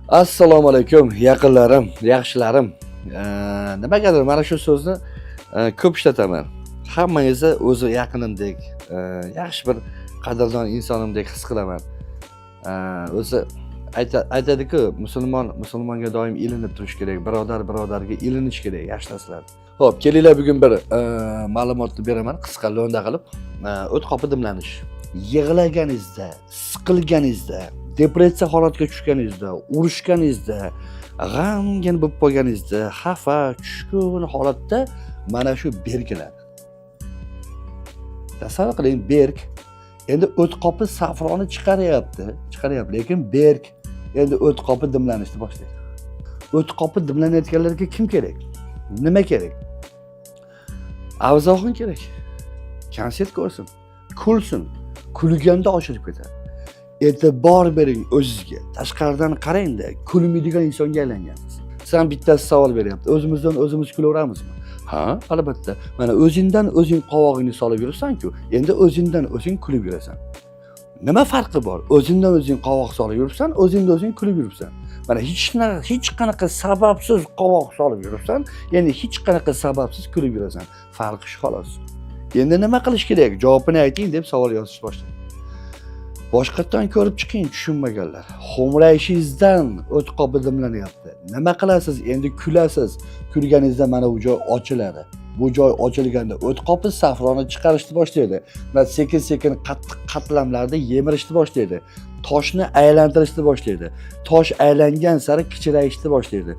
Assalomu alaykum, yaqinlarim, yaxshilarim. Nimagadir mana shu so'zni ko'p ishlataman. Hammangizni o'zi yaqinimdek, yaxshi bir qadrdon insonimdek his qilaman. O'zi aytadi-ku, musulmonga doim ilinib turish kerak, birodarga ilinish kerak, yaxshilasizlar. Xo'p, kelinglar bugun bir ma'lumotni beraman, qisqa lo'nda qilib. O't qopi dimlanish. Yig'laganingizda, siqilganingizda, depressiya holatiga tushganingizda, urushganingizda, g'amgin bo'lib qolganingizda, xafa, tushkun holatda mana shu berkiladi. Tasavvur qiling, berk endi o't qopi safroni chiqaryapti, lekin berk endi o't qopi dimlanishni boshlaydi. O't qopi dimlanayotganlarga kim kerak? Nima kerak? Avzoxin kerak. Konsert ko'rsin, kulsin, kulganda oshirib ketadi. E'tibor bering o'zingizga. Tashqaridan qarang-da, kulmaydigan insonga aylangansiz. Sen bittasi savol beryapti. O'zimizdan o'zimiz kulaveramizmi? Ha, albatta. Mana o'zingdan o'zing qovog'ingni solib yursan-ku, endi o'zingdan o'zing kulib yurasan. Nima farqi bor? O'zingdan o'zing qovoq solib yuribsan, o'zingdan o'zing kulib yuribsan. Mana hech qanaqa sababsiz qovoq solib yuribsan, endi hech qanaqa sababsiz kulib yurasan. Farqi shu xolos. Endi nima qilish kerak? Javobini ayting deb savol yozish boshladi. Boshqatdan ko'rib chiqing, tushunmaganlar. Xo'mrayishingizdan o't qopi dimlanyapti. Nima qilasiz? Endi kulasiz. Kulganingizda mana bu joy ochiladi. Bu joy ochilganda o't qopi safroni chiqarishni boshlaydi. Va sekin-sekin qattiq qatlamlarda yemirishni boshlaydi. Toshni aylantirishni boshlaydi. Tosh aylangan sari kichrayishni boshlaydi.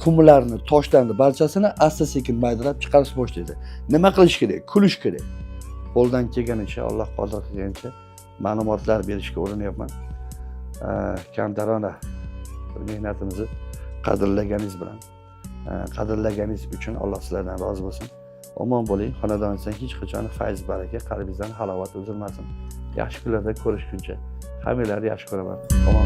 Qumlarni, toshlarni barchasini asta-sekin maydalab chiqarishni boshlaydi. Nima qilish kerak? Kulish kerak. Qo'ldan kelganicha, Alloh qodir qilganicha ma'lumotlar berishga uriniryapman. Kamtarona mehnatimizni qadrlaganingiz bilan, qadrlaganingiz uchun Alloh sizlardan rozi bo'lsin. Omon bo'ling, xonadoningizdan hech qachon fayz baraka, qalbingizdan halovat uzilmasin. Yaxshi kunlarda ko'rishguncha hammalarni yaxshi ko'raman. Omon